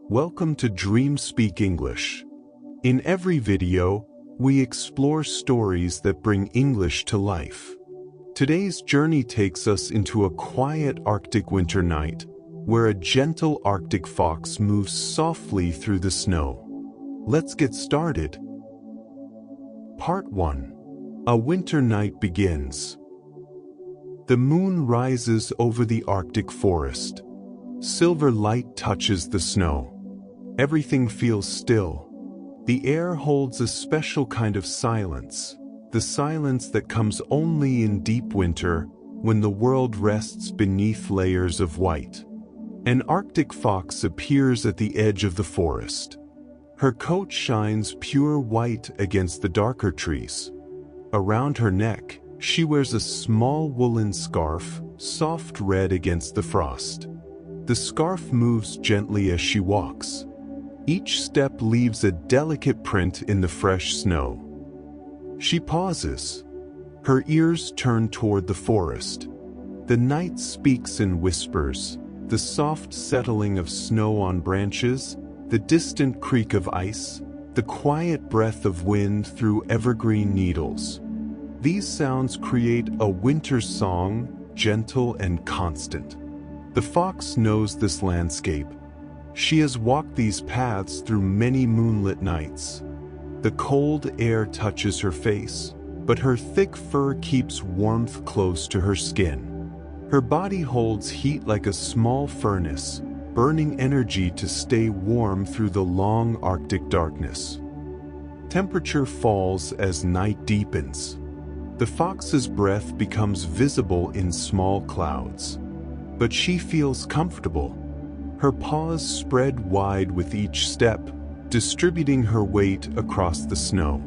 Welcome to Dream Speak English. In every video, we explore stories that bring English to life. Today's journey takes us into a quiet Arctic winter night, where a gentle Arctic fox moves softly through the snow. Let's get started. Part 1. A winter night begins. The moon rises over the Arctic forest. Silver light touches the snow. Everything feels still. The air holds a special kind of silence, the silence that comes only in deep winter when the world rests beneath layers of white. An Arctic fox appears at the edge of the forest. Her coat shines pure white against the darker trees. Around her neck, she wears a small woolen scarf, soft red against the frost. The scarf moves gently as she walks. Each step leaves a delicate print in the fresh snow. She pauses. Her ears turn toward the forest. The night speaks in whispers, the soft settling of snow on branches, the distant creak of ice, the quiet breath of wind through evergreen needles. These sounds create a winter song, gentle and constant. The fox knows this landscape. She has walked these paths through many moonlit nights. The cold air touches her face, but her thick fur keeps warmth close to her skin. Her body holds heat like a small furnace, burning energy to stay warm through the long Arctic darkness. Temperature falls as night deepens. The fox's breath becomes visible in small clouds. But she feels comfortable. Her paws spread wide with each step, distributing her weight across the snow.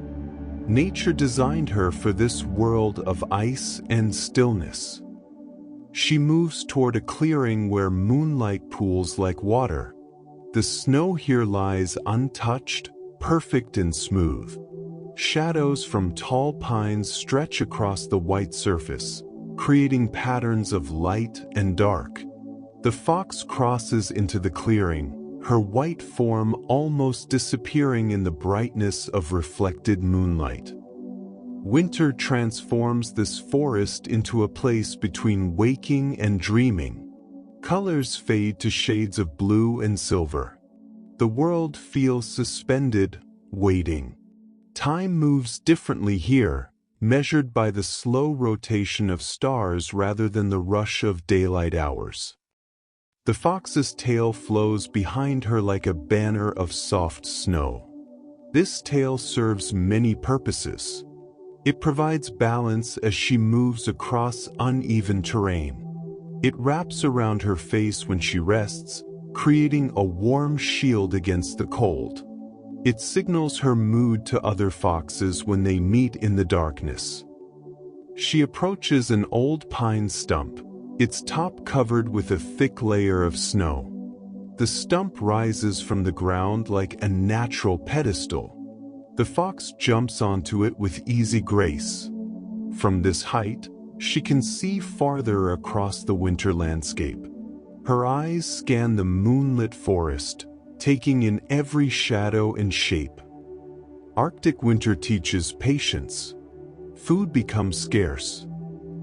Nature designed her for this world of ice and stillness. She moves toward a clearing where moonlight pools like water. The snow here lies untouched, perfect and smooth. Shadows from tall pines stretch across the white surface, creating patterns of light and dark. The fox crosses into the clearing, her white form almost disappearing in the brightness of reflected moonlight. Winter transforms this forest into a place between waking and dreaming. Colors fade to shades of blue and silver. The world feels suspended, waiting. Time moves differently here, measured by the slow rotation of stars rather than the rush of daylight hours. The fox's tail flows behind her like a banner of soft snow. This tail serves many purposes. It provides balance as she moves across uneven terrain. It wraps around her face when she rests, creating a warm shield against the cold. It signals her mood to other foxes when they meet in the darkness. She approaches an old pine stump, its top covered with a thick layer of snow. The stump rises from the ground like a natural pedestal. The fox jumps onto it with easy grace. From this height, she can see farther across the winter landscape. Her eyes scan the moonlit forest, taking in every shadow and shape. Arctic winter teaches patience. Food becomes scarce.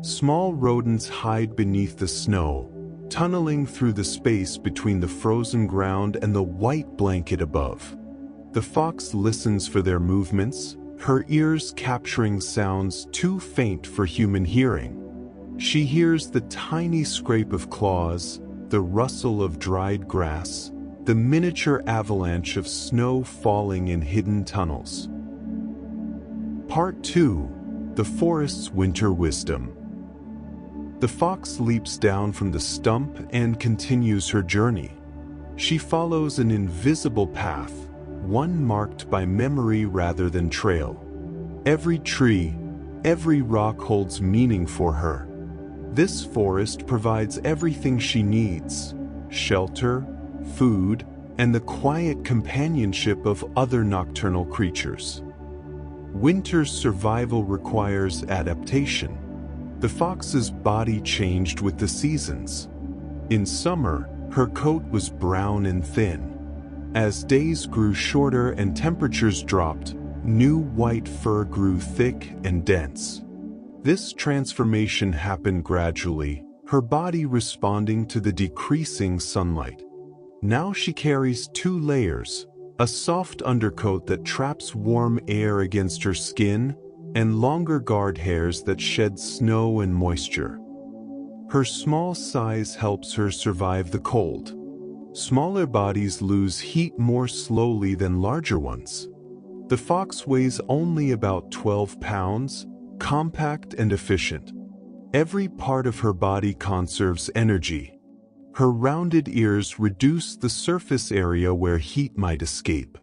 Small rodents hide beneath the snow, tunneling through the space between the frozen ground and the white blanket above. The fox listens for their movements, her ears capturing sounds too faint for human hearing. She hears the tiny scrape of claws, the rustle of dried grass, the miniature avalanche of snow falling in hidden tunnels. Part 2. The Forest's Winter Wisdom. The fox leaps down from the stump and continues her journey. She follows an invisible path, one marked by memory rather than trail. Every tree, every rock holds meaning for her. This forest provides everything she needs: shelter, food, and the quiet companionship of other nocturnal creatures. Winter's survival requires adaptation. The fox's body changed with the seasons. In summer, her coat was brown and thin. As days grew shorter and temperatures dropped, new white fur grew thick and dense. This transformation happened gradually, her body responding to the decreasing sunlight. Now she carries 2 layers, a soft undercoat that traps warm air against her skin, and longer guard hairs that shed snow and moisture. Her small size helps her survive the cold. Smaller bodies lose heat more slowly than larger ones. The fox weighs only about 12 pounds, compact and efficient. Every part of her body conserves energy. Her rounded ears reduce the surface area where heat might escape.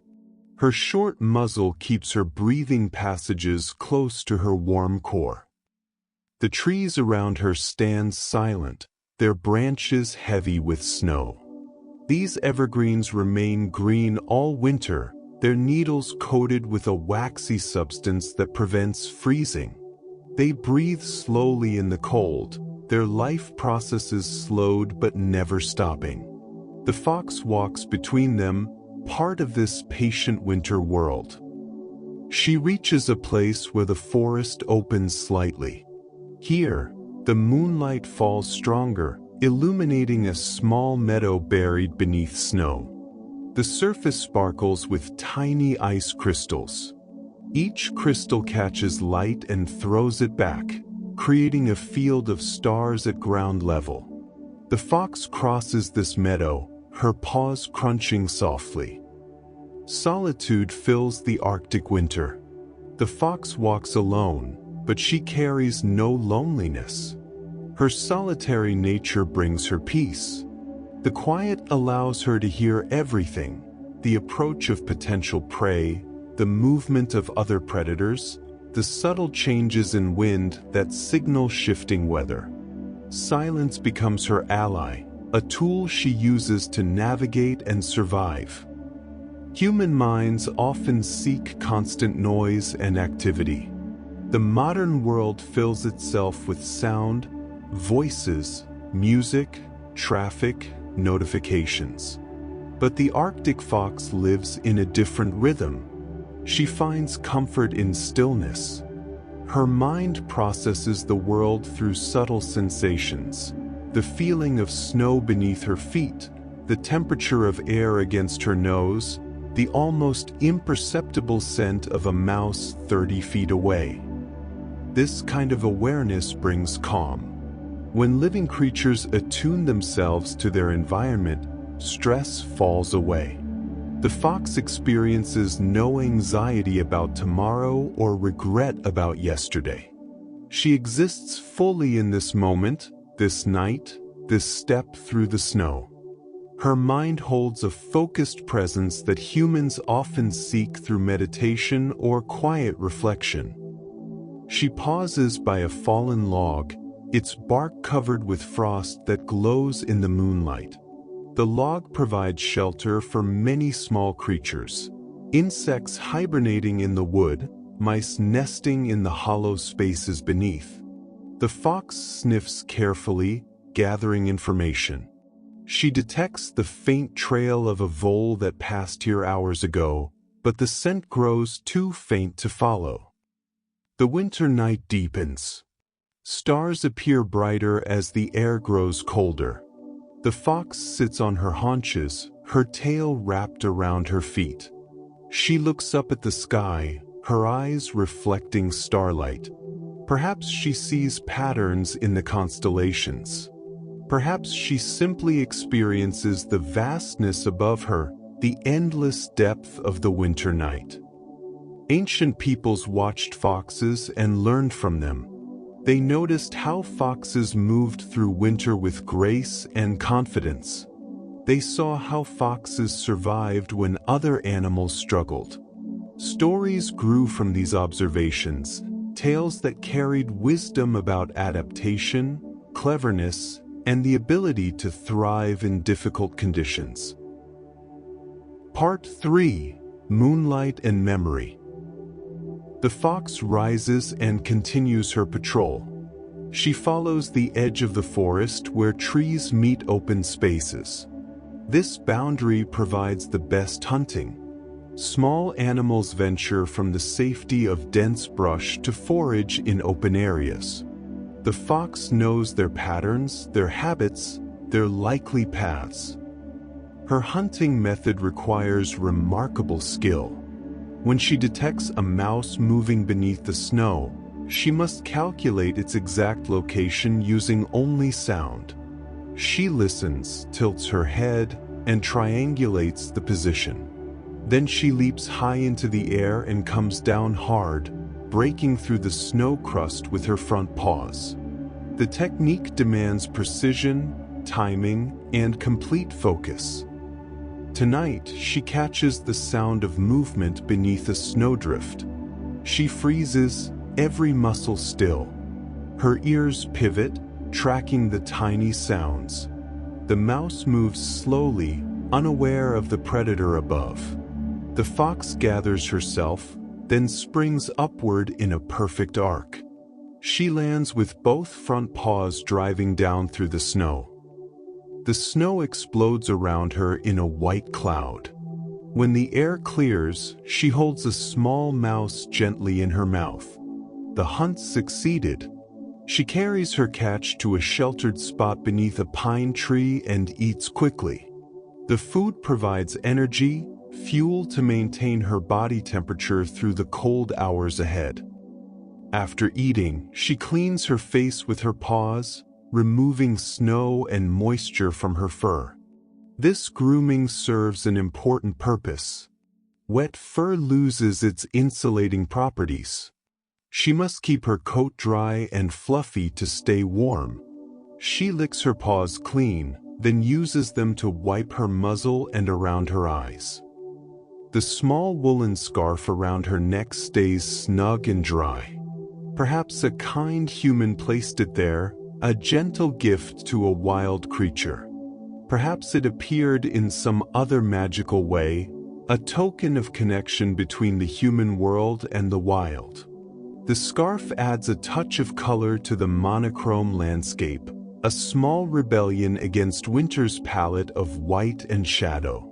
Her short muzzle keeps her breathing passages close to her warm core. The trees around her stand silent, their branches heavy with snow. These evergreens remain green all winter, their needles coated with a waxy substance that prevents freezing. They breathe slowly in the cold, their life processes slowed but never stopping. The fox walks between them, part of this patient winter world. She reaches a place where the forest opens slightly. Here, the moonlight falls stronger, illuminating a small meadow buried beneath snow. The surface sparkles with tiny ice crystals. Each crystal catches light and throws it back, creating a field of stars at ground level. The fox crosses this meadow, her paws crunching softly. Solitude fills the Arctic winter. The fox walks alone, but she carries no loneliness. Her solitary nature brings her peace. The quiet allows her to hear everything: the approach of potential prey, the movement of other predators, the subtle changes in wind that signal shifting weather. Silence becomes her ally, a tool she uses to navigate and survive. Human minds often seek constant noise and activity. The modern world fills itself with sound, voices, music, traffic, notifications. But the Arctic fox lives in a different rhythm. She finds comfort in stillness. Her mind processes the world through subtle sensations: the feeling of snow beneath her feet, the temperature of air against her nose, the almost imperceptible scent of a mouse 30 feet away. This kind of awareness brings calm. When living creatures attune themselves to their environment, stress falls away. The fox experiences no anxiety about tomorrow or regret about yesterday. She exists fully in this moment, this night, this step through the snow. Her mind holds a focused presence that humans often seek through meditation or quiet reflection. She pauses by a fallen log, its bark covered with frost that glows in the moonlight. The log provides shelter for many small creatures: insects hibernating in the wood, mice nesting in the hollow spaces beneath. The fox sniffs carefully, gathering information. She detects the faint trail of a vole that passed here hours ago, but the scent grows too faint to follow. The winter night deepens. Stars appear brighter as the air grows colder. The fox sits on her haunches, her tail wrapped around her feet. She looks up at the sky, her eyes reflecting starlight. Perhaps she sees patterns in the constellations. Perhaps she simply experiences the vastness above her, the endless depth of the winter night. Ancient peoples watched foxes and learned from them. They noticed how foxes moved through winter with grace and confidence. They saw how foxes survived when other animals struggled. Stories grew from these observations, tales that carried wisdom about adaptation, cleverness, and the ability to thrive in difficult conditions. Part 3: Moonlight and Memory. The fox rises and continues her patrol. She follows the edge of the forest where trees meet open spaces. This boundary provides the best hunting. Small animals venture from the safety of dense brush to forage in open areas. The fox knows their patterns, their habits, their likely paths. Her hunting method requires remarkable skill. When she detects a mouse moving beneath the snow, she must calculate its exact location using only sound. She listens, tilts her head, and triangulates the position. Then she leaps high into the air and comes down hard, breaking through the snow crust with her front paws. The technique demands precision, timing, and complete focus. Tonight, she catches the sound of movement beneath a snowdrift. She freezes, every muscle still. Her ears pivot, tracking the tiny sounds. The mouse moves slowly, unaware of the predator above. The fox gathers herself, then springs upward in a perfect arc. She lands with both front paws driving down through the snow. The snow explodes around her in a white cloud. When the air clears, she holds a small mouse gently in her mouth. The hunt succeeded. She carries her catch to a sheltered spot beneath a pine tree and eats quickly. The food provides energy, fuel to maintain her body temperature through the cold hours ahead. After eating, she cleans her face with her paws, removing snow and moisture from her fur. This grooming serves an important purpose. Wet fur loses its insulating properties. She must keep her coat dry and fluffy to stay warm. She licks her paws clean, then uses them to wipe her muzzle and around her eyes. The small woolen scarf around her neck stays snug and dry. Perhaps a kind human placed it there, a gentle gift to a wild creature. Perhaps it appeared in some other magical way, a token of connection between the human world and the wild. The scarf adds a touch of color to the monochrome landscape, a small rebellion against winter's palette of white and shadow.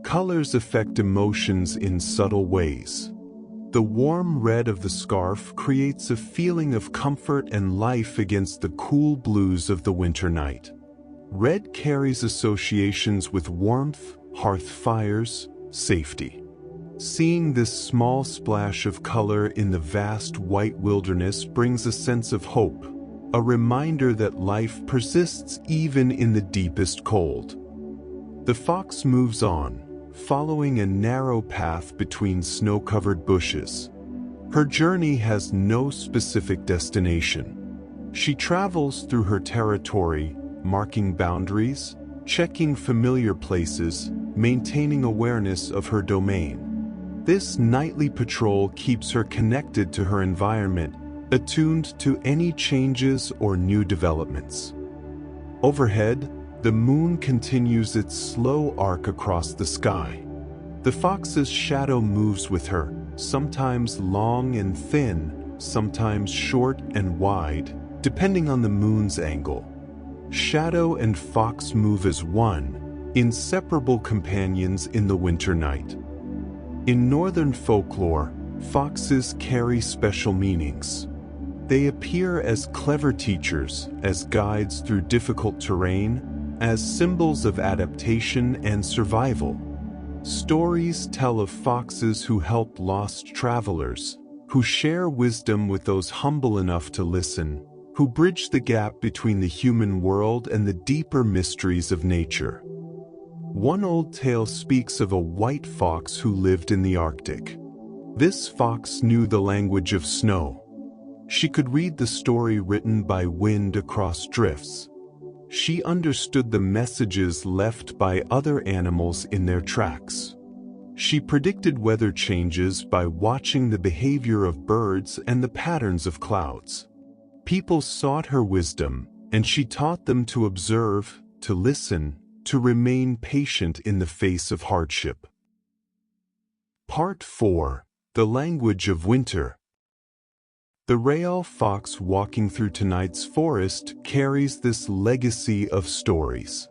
Colors affect emotions in subtle ways. The warm red of the scarf creates a feeling of comfort and life against the cool blues of the winter night. Red carries associations with warmth, hearth fires, safety. Seeing this small splash of color in the vast white wilderness brings a sense of hope, a reminder that life persists even in the deepest cold. The fox moves on, following a narrow path between snow-covered bushes. Her journey has no specific destination. She travels through her territory, marking boundaries, checking familiar places, maintaining awareness of her domain. This nightly patrol keeps her connected to her environment, attuned to any changes or new developments. Overhead, the moon continues its slow arc across the sky. The fox's shadow moves with her, sometimes long and thin, sometimes short and wide, depending on the moon's angle. Shadow and fox move as one, inseparable companions in the winter night. In northern folklore, foxes carry special meanings. They appear as clever teachers, as guides through difficult terrain, as symbols of adaptation and survival. Stories tell of foxes who help lost travelers, who share wisdom with those humble enough to listen, who bridge the gap between the human world and the deeper mysteries of nature. One old tale speaks of a white fox who lived in the Arctic. This fox knew the language of snow. She could read the story written by wind across drifts. She understood the messages left by other animals in their tracks. She predicted weather changes by watching the behavior of birds and the patterns of clouds. People sought her wisdom, and she taught them to observe, to listen, to remain patient in the face of hardship. Part 4. The Language of Winter. The Real fox walking through tonight's forest carries this legacy of stories.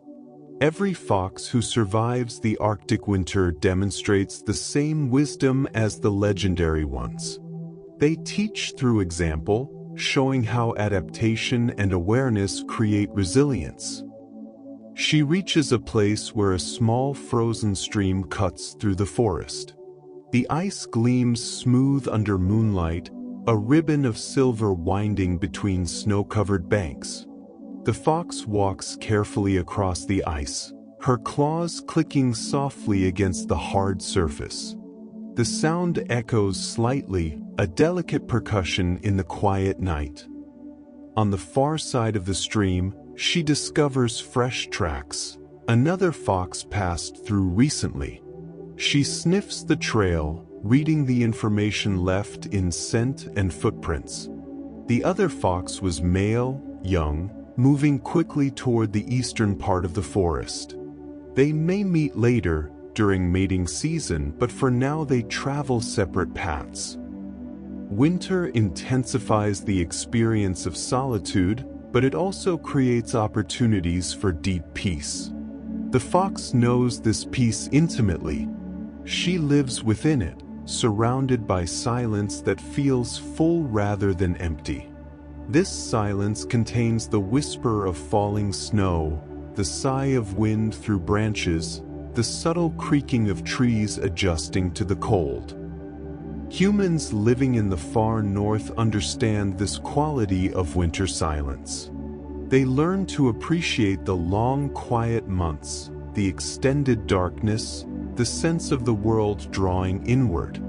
Every fox who survives the Arctic winter demonstrates the same wisdom as the legendary ones. They teach through example, showing how adaptation and awareness create resilience. She reaches a place where a small frozen stream cuts through the forest. The ice gleams smooth under moonlight, a ribbon of silver winding between snow-covered banks. The fox walks carefully across the ice, her claws clicking softly against the hard surface. The sound echoes slightly, a delicate percussion in the quiet night. On the far side of the stream, she discovers fresh tracks. Another fox passed through recently. She sniffs the trail, reading the information left in scent and footprints. The other fox was male, young, moving quickly toward the eastern part of the forest. They may meet later, during mating season, but for now they travel separate paths. Winter intensifies the experience of solitude, but it also creates opportunities for deep peace. The fox knows this peace intimately. She lives within it, surrounded by silence that feels full rather than empty. This silence contains the whisper of falling snow, the sigh of wind through branches, the subtle creaking of trees adjusting to the cold. Humans living in the far north understand this quality of winter silence. They learn to appreciate the long, quiet months, the extended darkness, the sense of the world drawing inward.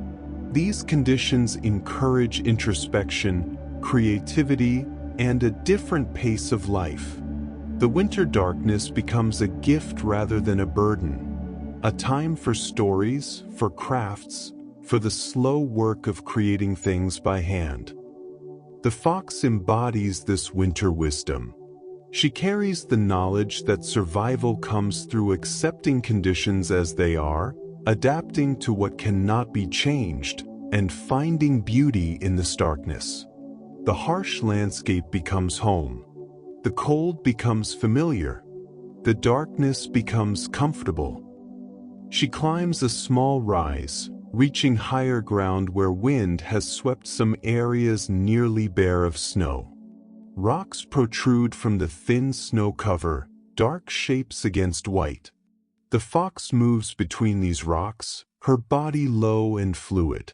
These conditions encourage introspection, creativity, and a different pace of life. The winter darkness becomes a gift rather than a burden, a time for stories, for crafts, for the slow work of creating things by hand. The fox embodies this winter wisdom. She carries the knowledge that survival comes through accepting conditions as they are, adapting to what cannot be changed, and finding beauty in the starkness. The harsh landscape becomes home. The cold becomes familiar. The darkness becomes comfortable. She climbs a small rise, reaching higher ground where wind has swept some areas nearly bare of snow. Rocks protrude from the thin snow cover, dark shapes against white. The fox moves between these rocks, her body low and fluid.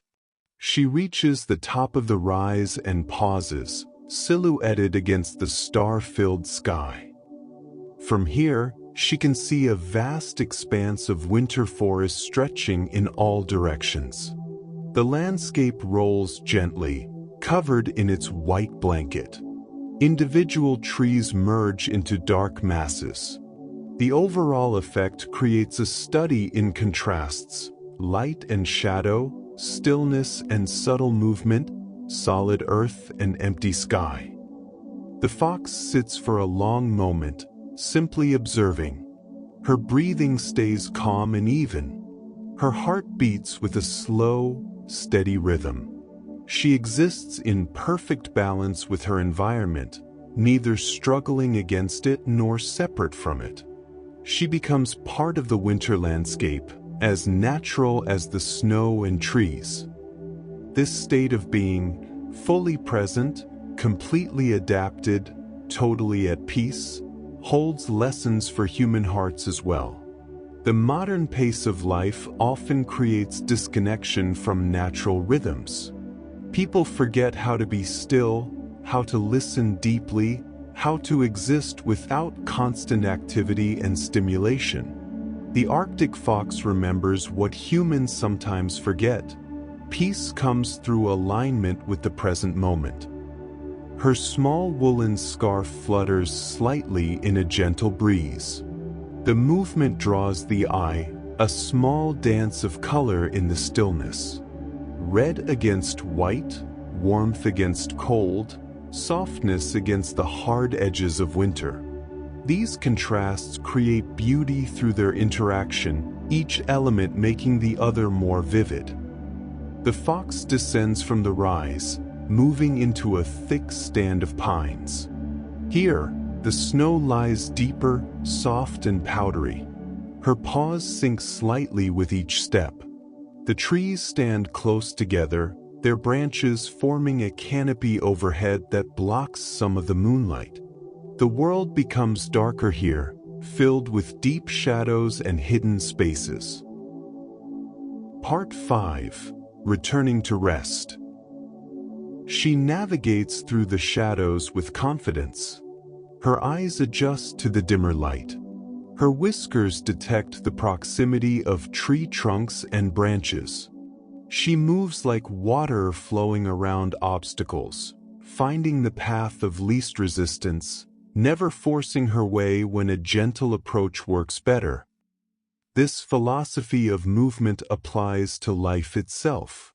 She reaches the top of the rise and pauses, silhouetted against the star-filled sky. From here, she can see a vast expanse of winter forest stretching in all directions. The landscape rolls gently, covered in its white blanket. Individual trees merge into dark masses. The overall effect creates a study in contrasts, light and shadow, stillness and subtle movement, solid earth and empty sky. The fox sits for a long moment, simply observing. Her breathing stays calm and even. Her heart beats with a slow, steady rhythm. She exists in perfect balance with her environment, neither struggling against it nor separate from it. She becomes part of the winter landscape, as natural as the snow and trees. This state of being, fully present, completely adapted, totally at peace, holds lessons for human hearts as well. The modern pace of life often creates disconnection from natural rhythms. People forget how to be still, how to listen deeply, how to exist without constant activity and stimulation. The Arctic fox remembers what humans sometimes forget. Peace comes through alignment with the present moment. Her small woolen scarf flutters slightly in a gentle breeze. The movement draws the eye, a small dance of color in the stillness. Red against white, warmth against cold, softness against the hard edges of winter. These contrasts create beauty through their interaction, each element making the other more vivid. The fox descends from the rise, moving into a thick stand of pines. Here, The snow lies deeper, soft and powdery. Her paws sink slightly with each step. The trees stand close together, their branches forming a canopy overhead that blocks some of the moonlight. The world becomes darker here, filled with deep shadows and hidden spaces. Part 5. Returning to rest. She navigates through the shadows with confidence. Her eyes adjust to the dimmer light. Her whiskers detect the proximity of tree trunks and branches. She moves like water flowing around obstacles, finding the path of least resistance, never forcing her way when a gentle approach works better. This philosophy of movement applies to life itself.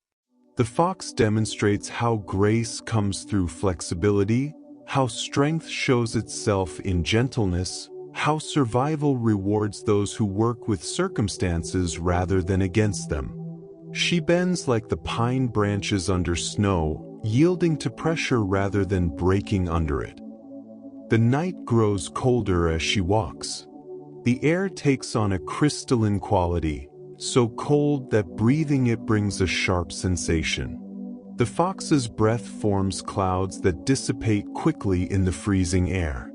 The fox demonstrates how grace comes through flexibility, how strength shows itself in gentleness, how survival rewards those who work with circumstances rather than against them. She bends like the pine branches under snow, yielding to pressure rather than breaking under it. The night grows colder as she walks. The air takes on a crystalline quality, so cold that breathing it brings a sharp sensation. The fox's breath forms clouds that dissipate quickly in the freezing air.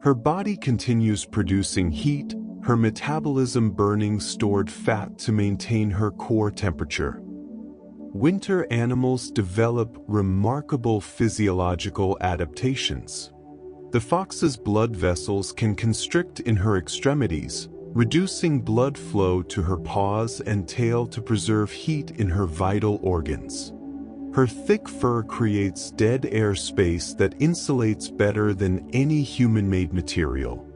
Her body continues producing heat, her metabolism burning stored fat to maintain her core temperature. Winter animals develop remarkable physiological adaptations. The fox's blood vessels can constrict in her extremities, reducing blood flow to her paws and tail to preserve heat in her vital organs. Her thick fur creates dead air space that insulates better than any human-made material.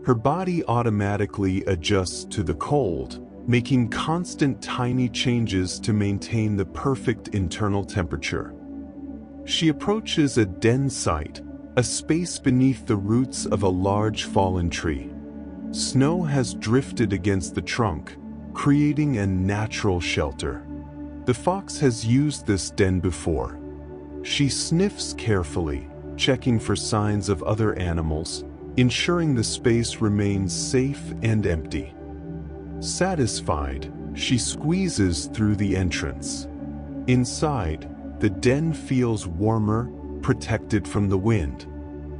Her body automatically adjusts to the cold, making constant tiny changes to maintain the perfect internal temperature. She approaches a den site, a space beneath the roots of a large fallen tree. Snow has drifted against the trunk, creating a natural shelter. The fox has used this den before. She sniffs carefully, checking for signs of other animals, ensuring the space remains safe and empty. Satisfied, she squeezes through the entrance. Inside, the den feels warmer, protected from the wind.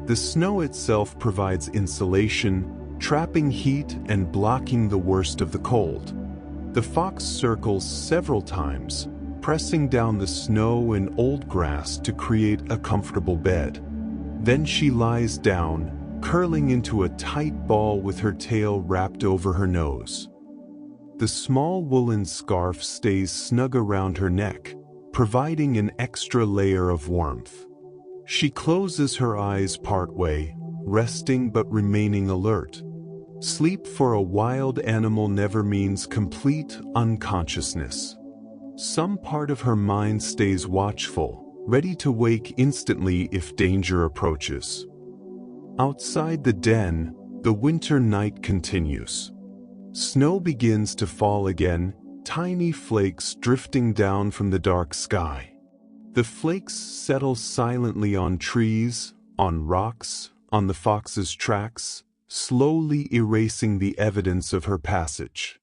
The snow itself provides insulation, trapping heat and blocking the worst of the cold. The fox circles several times, pressing down the snow and old grass to create a comfortable bed. Then she lies down, curling into a tight ball with her tail wrapped over her nose. The small woolen scarf stays snug around her neck, providing an extra layer of warmth. She closes her eyes partway, resting but remaining alert. Sleep for a wild animal never means complete unconsciousness. Some part of her mind stays watchful, ready to wake instantly if danger approaches. Outside the den, the winter night continues. Snow begins to fall again, tiny flakes drifting down from the dark sky. The flakes settle silently on trees, on rocks, on the fox's tracks, slowly erasing the evidence of her passage.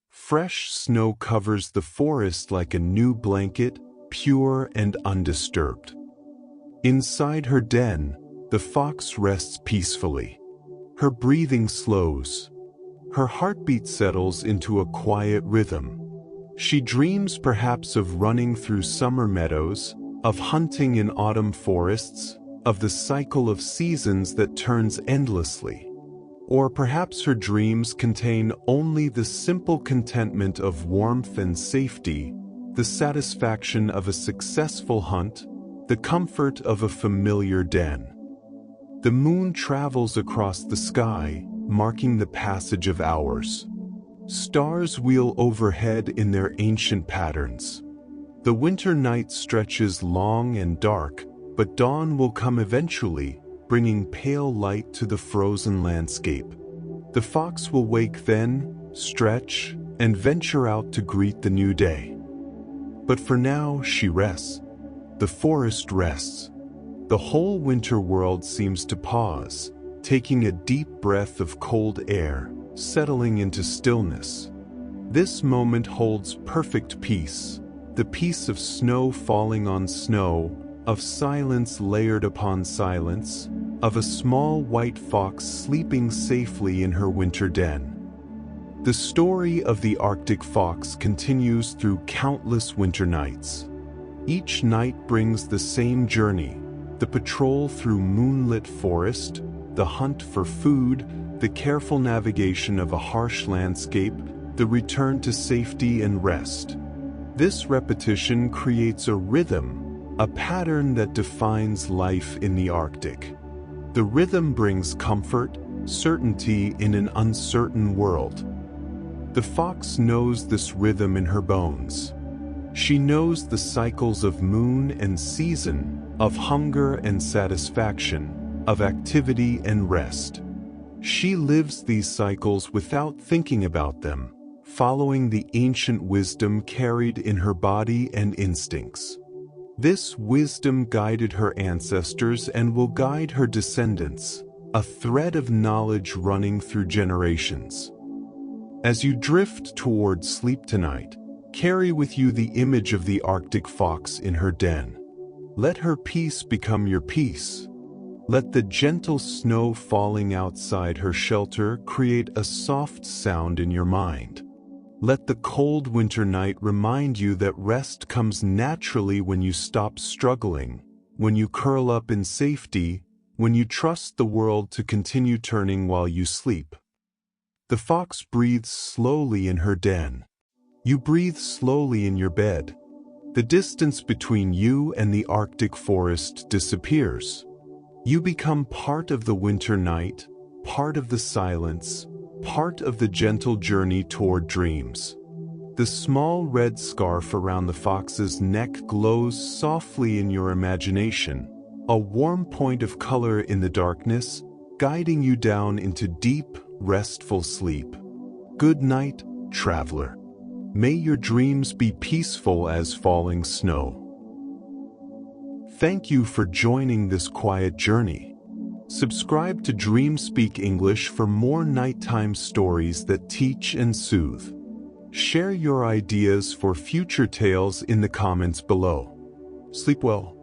Fresh snow covers the forest like a new blanket, pure and undisturbed. Inside her den, the fox rests peacefully. Her breathing slows. Her heartbeat settles into a quiet rhythm. She dreams perhaps of running through summer meadows, of hunting in autumn forests, of the cycle of seasons that turns endlessly. Or perhaps her dreams contain only the simple contentment of warmth and safety, the satisfaction of a successful hunt, the comfort of a familiar den. The moon travels across the sky, marking the passage of hours. Stars wheel overhead in their ancient patterns. The winter night stretches long and dark, but dawn will come eventually, bringing pale light to the frozen landscape. The fox will wake then, stretch, and venture out to greet the new day. But for now, she rests. The forest rests. The whole winter world seems to pause, taking a deep breath of cold air, settling into stillness. This moment holds perfect peace, the peace of snow falling on snow, of silence layered upon silence, of a small white fox sleeping safely in her winter den. The story of the Arctic fox continues through countless winter nights. Each night brings the same journey: the patrol through moonlit forest, the hunt for food, the careful navigation of a harsh landscape, the return to safety and rest. This repetition creates a rhythm, a pattern that defines life in the Arctic. The rhythm brings comfort, certainty in an uncertain world. The fox knows this rhythm in her bones. She knows the cycles of moon and season, of hunger and satisfaction, of activity and rest. She lives these cycles without thinking about them, following the ancient wisdom carried in her body and instincts. This wisdom guided her ancestors and will guide her descendants, a thread of knowledge running through generations. As you drift toward sleep tonight, carry with you the image of the Arctic fox in her den. Let her peace become your peace. Let the gentle snow falling outside her shelter create a soft sound in your mind. Let the cold winter night remind you that rest comes naturally when you stop struggling, when you curl up in safety, when you trust the world to continue turning while you sleep. The fox breathes slowly in her den. You breathe slowly in your bed. The distance between you and the Arctic forest disappears. You become part of the winter night, part of the silence, part of the gentle journey toward dreams. The small red scarf around the fox's neck glows softly in your imagination, a warm point of color in the darkness, guiding you down into deep, restful sleep. Good night, traveler. May your dreams be peaceful as falling snow. Thank you for joining this quiet journey. Subscribe to Dream Speak English for more nighttime stories that teach and soothe. Share your ideas for future tales in the comments below. Sleep well.